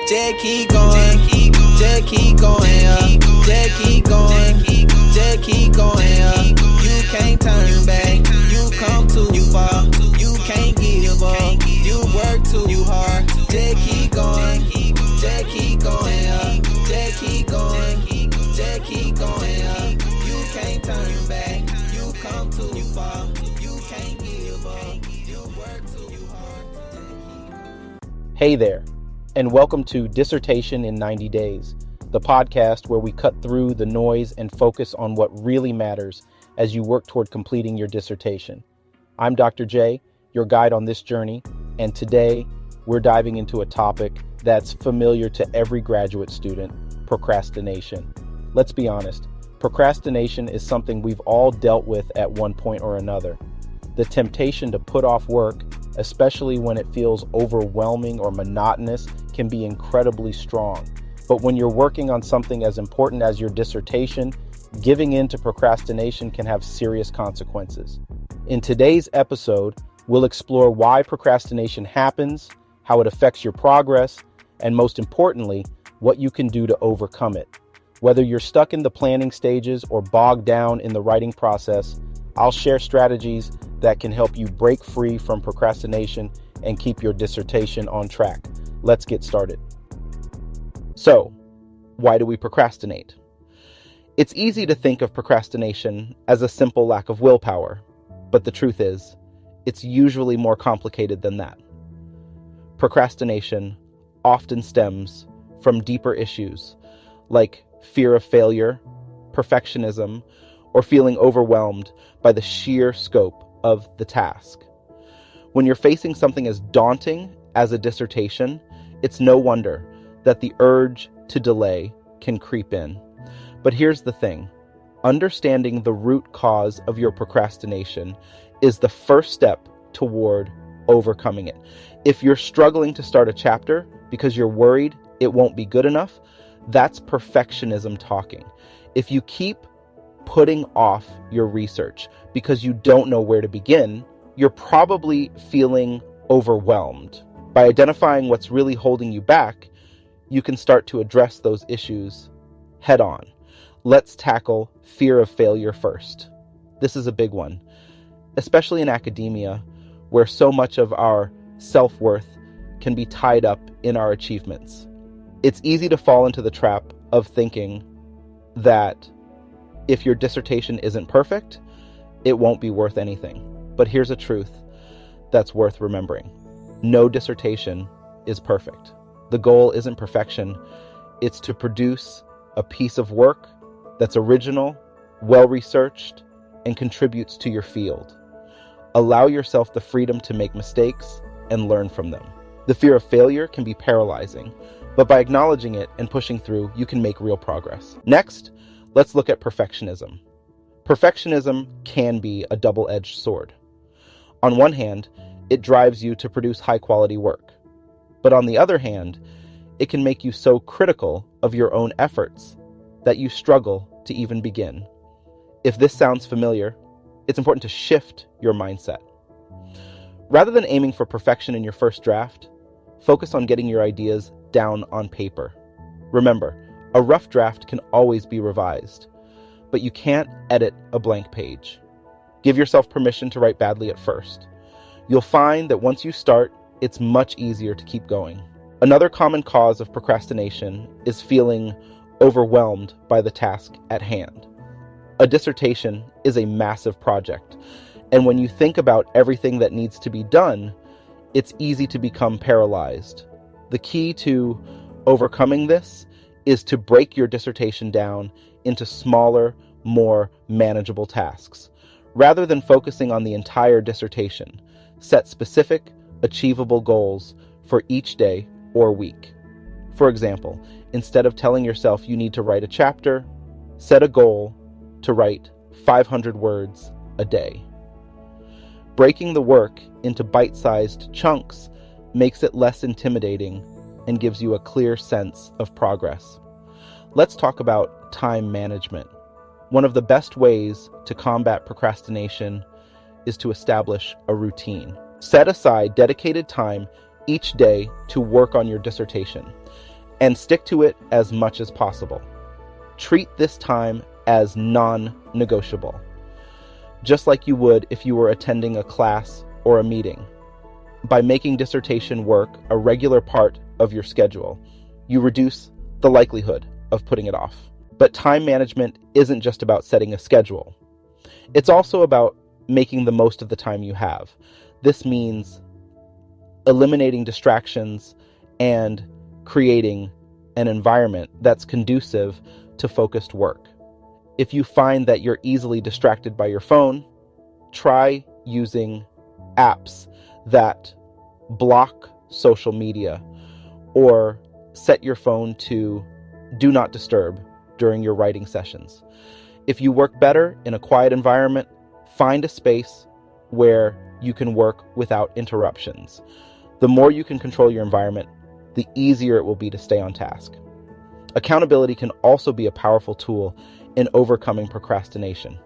Just keep going, just keep going up, just keep going, just keep going up. You can't turn back, you come too far, you can't give up, you work too hard. Just keep going, just keep going up, just keep going, just keep going up. You can't turn back, you come too far, you can't give up, you work too hard. Hey there, and welcome to Dissertation in 90 Days, the podcast where we cut through the noise and focus on what really matters as you work toward completing your dissertation. I'm Dr. J, your guide on this journey, and today we're diving into a topic that's familiar to every graduate student: procrastination. Let's be honest, procrastination is something we've all dealt with at one point or another. The temptation to put off work, especially when it feels overwhelming or monotonous, can be incredibly strong. But when you're working on something as important as your dissertation, giving in to procrastination can have serious consequences. In today's episode, we'll explore why procrastination happens, how it affects your progress, and most importantly, what you can do to overcome it. Whether you're stuck in the planning stages or bogged down in the writing process, I'll share strategies that can help you break free from procrastination and keep your dissertation on track. Let's get started. So, why do we procrastinate? It's easy to think of procrastination as a simple lack of willpower, but the truth is, it's usually more complicated than that. Procrastination often stems from deeper issues like fear of failure, perfectionism, or feeling overwhelmed by the sheer scope of the task. When you're facing something as daunting as a dissertation, it's no wonder that the urge to delay can creep in. But here's the thing: understanding the root cause of your procrastination is the first step toward overcoming it. If you're struggling to start a chapter because you're worried it won't be good enough, that's perfectionism talking. If you keep putting off your research because you don't know where to begin, you're probably feeling overwhelmed. By identifying what's really holding you back, you can start to address those issues head on. Let's tackle fear of failure first. This is a big one, especially in academia, where so much of our self-worth can be tied up in our achievements. It's easy to fall into the trap of thinking that if your dissertation isn't perfect, it won't be worth anything. But here's a truth that's worth remembering. No dissertation is perfect. The goal isn't perfection. It's to produce a piece of work that's original, well-researched, and contributes to your field. Allow yourself the freedom to make mistakes and learn from them. The fear of failure can be paralyzing, but by acknowledging it and pushing through, you can make real progress. Next, let's look at perfectionism. Perfectionism can be a double-edged sword. On one hand, it drives you to produce high-quality work. But on the other hand, it can make you so critical of your own efforts that you struggle to even begin. If this sounds familiar, it's important to shift your mindset. Rather than aiming for perfection in your first draft, focus on getting your ideas down on paper. Remember, a rough draft can always be revised, but you can't edit a blank page. Give yourself permission to write badly at first. You'll find that once you start, it's much easier to keep going. Another common cause of procrastination is feeling overwhelmed by the task at hand. A dissertation is a massive project, and when you think about everything that needs to be done, it's easy to become paralyzed. The key to overcoming this is to break your dissertation down into smaller, more manageable tasks. Rather than focusing on the entire dissertation, set specific, achievable goals for each day or week. For example, instead of telling yourself you need to write a chapter, set a goal to write 500 words a day. Breaking the work into bite-sized chunks makes it less intimidating and gives you a clear sense of progress. Let's talk about time management. One of the best ways to combat procrastination is to establish a routine. Set aside dedicated time each day to work on your dissertation. and stick to it as much as possible. Treat this time as non-negotiable, just like you would if you were attending a class or a meeting. By making dissertation work a regular part of your schedule, you reduce the likelihood of putting it off. But time management isn't just about setting a schedule. It's also about making the most of the time you have. This means eliminating distractions and creating an environment that's conducive to focused work. If you find that you're easily distracted by your phone, try using apps that block social media or set your phone to do not disturb during your writing sessions. If you work better in a quiet environment, find a space where you can work without interruptions. The more you can control your environment, the easier it will be to stay on task. Accountability can also be a powerful tool in overcoming procrastination.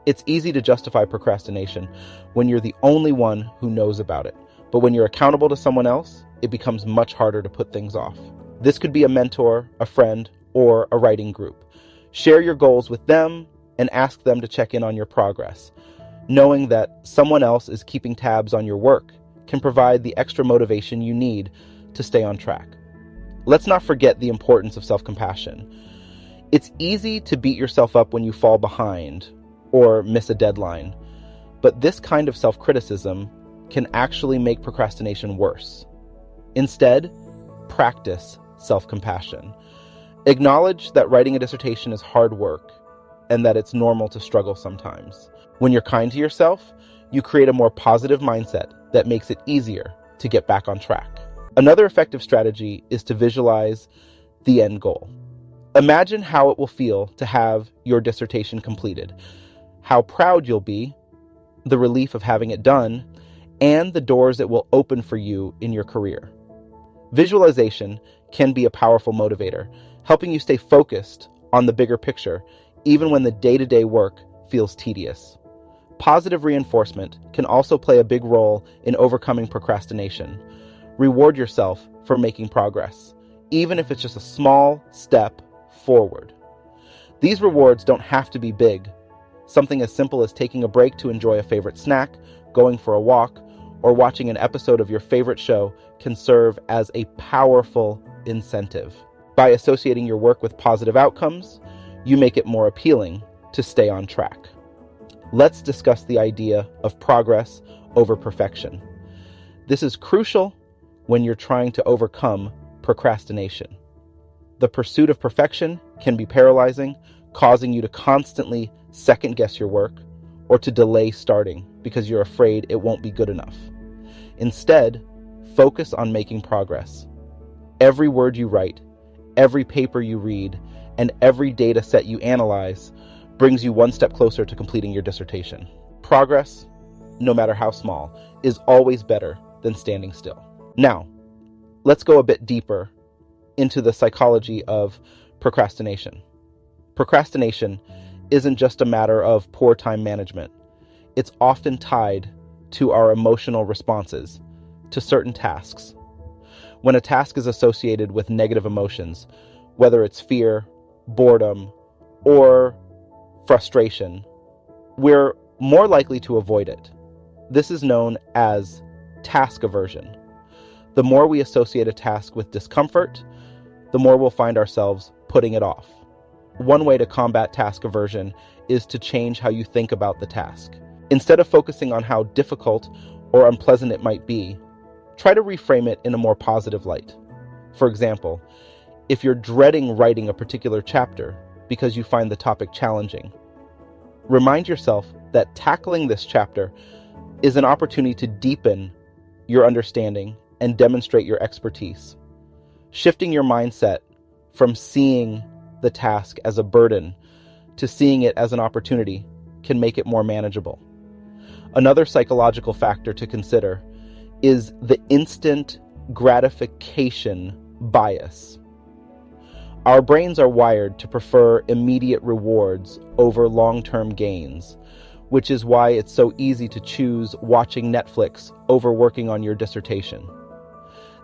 It's easy to justify procrastination when you're the only one who knows about it. But when you're accountable to someone else, it becomes much harder to put things off. This could be a mentor, a friend, or a writing group. Share your goals with them and ask them to check in on your progress. Knowing that someone else is keeping tabs on your work can provide the extra motivation you need to stay on track. Let's not forget the importance of self-compassion. It's easy to beat yourself up when you fall behind or miss a deadline, but this kind of self-criticism can actually make procrastination worse. Instead, practice self-compassion. Acknowledge that writing a dissertation is hard work and that it's normal to struggle sometimes. When you're kind to yourself, you create a more positive mindset that makes it easier to get back on track. Another effective strategy is to visualize the end goal. Imagine how it will feel to have your dissertation completed, how proud you'll be, the relief of having it done, and the doors it will open for you in your career. Visualization can be a powerful motivator, helping you stay focused on the bigger picture, even when the day-to-day work feels tedious. Positive reinforcement can also play a big role in overcoming procrastination. Reward yourself for making progress, even if it's just a small step forward. These rewards don't have to be big. Something as simple as taking a break to enjoy a favorite snack, going for a walk, or watching an episode of your favorite show can serve as a powerful incentive. By associating your work with positive outcomes, you make it more appealing to stay on track. Let's discuss the idea of progress over perfection. This is crucial when you're trying to overcome procrastination. The pursuit of perfection can be paralyzing, causing you to constantly second-guess your work or to delay starting because you're afraid it won't be good enough. Instead, focus on making progress. Every word you write, every paper you read, and every data set you analyze brings you one step closer to completing your dissertation. Progress, no matter how small, is always better than standing still. Now, let's go a bit deeper into the psychology of procrastination. Procrastination isn't just a matter of poor time management. It's often tied to our emotional responses to certain tasks. When a task is associated with negative emotions, whether it's fear, boredom, or frustration, we're more likely to avoid it. This is known as task aversion. The more we associate a task with discomfort, the more we'll find ourselves putting it off. One way to combat task aversion is to change how you think about the task. Instead of focusing on how difficult or unpleasant it might be, try to reframe it in a more positive light. For example, if you're dreading writing a particular chapter because you find the topic challenging, remind yourself that tackling this chapter is an opportunity to deepen your understanding and demonstrate your expertise. Shifting your mindset from seeing the task as a burden to seeing it as an opportunity can make it more manageable. Another psychological factor to consider is the instant gratification bias. Our brains are wired to prefer immediate rewards over long-term gains, which is why it's so easy to choose watching Netflix over working on your dissertation.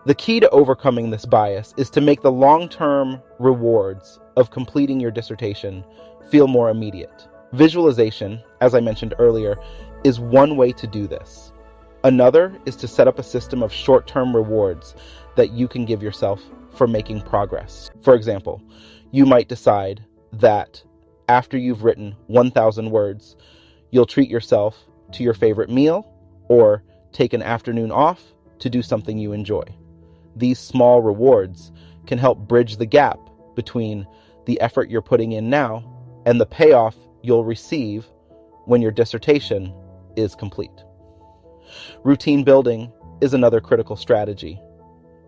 The key to overcoming this bias is to make the long-term rewards of completing your dissertation feel more immediate. Visualization, as I mentioned earlier, is one way to do this. Another is to set up a system of short-term rewards that you can give yourself for making progress. For example, you might decide that after you've written 1,000 words, you'll treat yourself to your favorite meal or take an afternoon off to do something you enjoy. These small rewards can help bridge the gap between the effort you're putting in now and the payoff you'll receive when your dissertation is complete. Routine building is another critical strategy.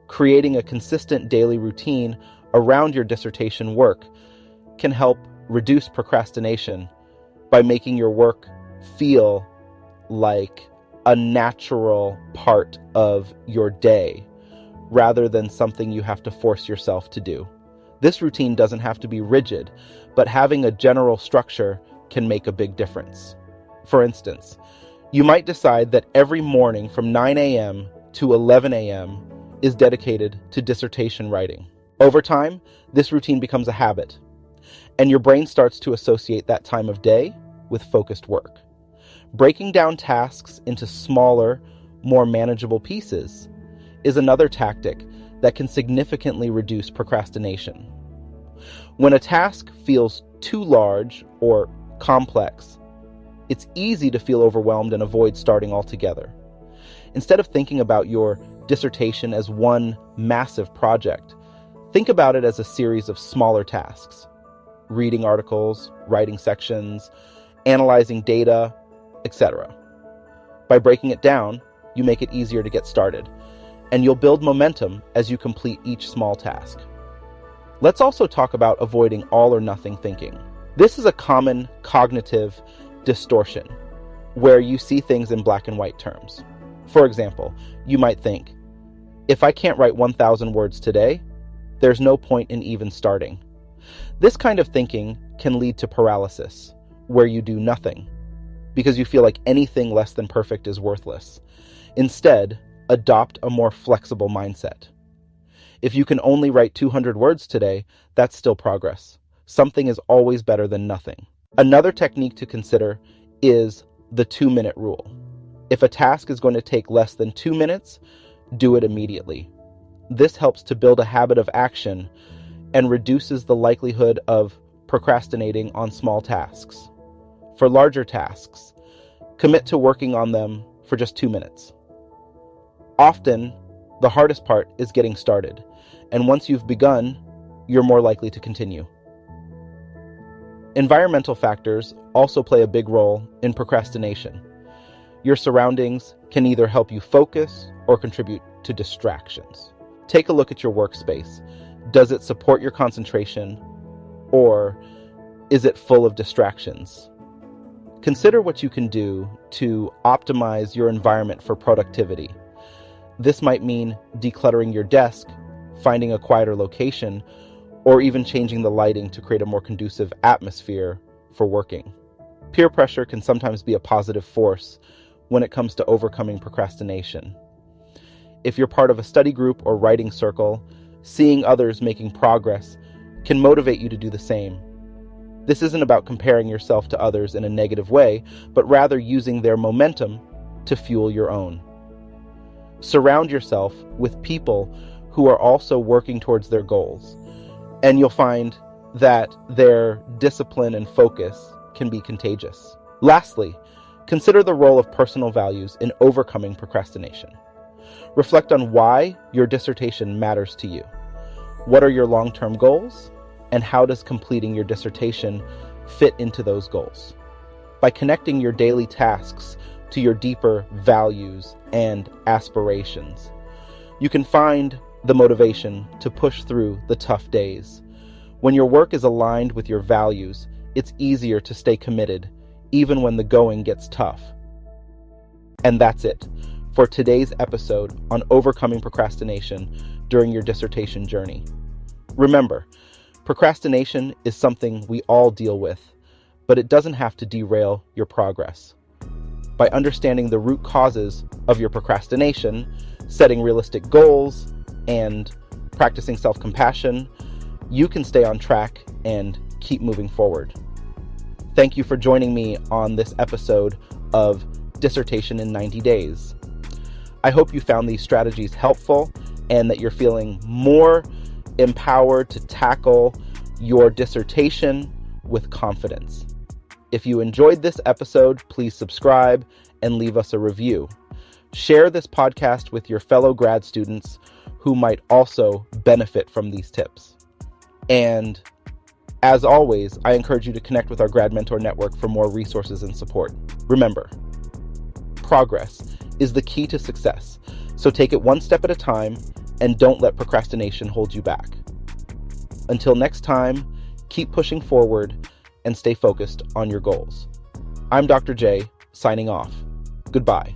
Creating a consistent daily routine around your dissertation work can help reduce procrastination by making your work feel like a natural part of your day rather than something you have to force yourself to do. This routine doesn't have to be rigid, but having a general structure can make a big difference. For instance, you might decide that every morning from 9 a.m. to 11 a.m. is dedicated to dissertation writing. Over time, this routine becomes a habit, and your brain starts to associate that time of day with focused work. Breaking down tasks into smaller, more manageable pieces is another tactic that can significantly reduce procrastination. When a task feels too large or complex, it's easy to feel overwhelmed and avoid starting altogether. Instead of thinking about your dissertation as one massive project, think about it as a series of smaller tasks. Reading articles, writing sections, analyzing data, etc. By breaking it down, you make it easier to get started, and you'll build momentum as you complete each small task. Let's also talk about avoiding all or nothing thinking. This is a common cognitive distortion where you see things in black and white terms. For example, you might think, if I can't write 1,000 words today, there's no point in even starting. This kind of thinking can lead to paralysis, where you do nothing, because you feel like anything less than perfect is worthless. Instead, adopt a more flexible mindset. If you can only write 200 words today, that's still progress. Something is always better than nothing. Another technique to consider is the 2-minute rule. If a task is going to take less than 2 minutes, do it immediately. This helps to build a habit of action and reduces the likelihood of procrastinating on small tasks. For larger tasks, commit to working on them for just 2 minutes. Often, the hardest part is getting started, and once you've begun, you're more likely to continue. Environmental factors also play a big role in procrastination. Your surroundings can either help you focus or contribute to distractions. Take a look at your workspace. Does it support your concentration, or is it full of distractions? Consider what you can do to optimize your environment for productivity. This might mean decluttering your desk, finding a quieter location, or even changing the lighting to create a more conducive atmosphere for working. Peer pressure can sometimes be a positive force when it comes to overcoming procrastination. If you're part of a study group or writing circle, seeing others making progress can motivate you to do the same. This isn't about comparing yourself to others in a negative way, but rather using their momentum to fuel your own. Surround yourself with people who are also working towards their goals, and you'll find that their discipline and focus can be contagious. Lastly, consider the role of personal values in overcoming procrastination. Reflect on why your dissertation matters to you. What are your long-term goals, and how does completing your dissertation fit into those goals? By connecting your daily tasks to your deeper values and aspirations, you can find the motivation to push through the tough days. When your work is aligned with your values, it's easier to stay committed, even when the going gets tough. And that's it for today's episode on overcoming procrastination during your dissertation journey. Remember, procrastination is something we all deal with, but it doesn't have to derail your progress. By understanding the root causes of your procrastination, setting realistic goals, and practicing self-compassion, you can stay on track and keep moving forward. Thank you for joining me on this episode of Dissertation in 90 Days. I hope you found these strategies helpful and that you're feeling more empowered to tackle your dissertation with confidence. If you enjoyed this episode, please subscribe and leave us a review. Share this podcast with your fellow grad students who might also benefit from these tips. And as always, I encourage you to connect with our Grad Mentor Network for more resources and support. Remember, progress is the key to success, so take it one step at a time and don't let procrastination hold you back. Until next time, keep pushing forward and stay focused on your goals. I'm Dr. J, signing off. Goodbye.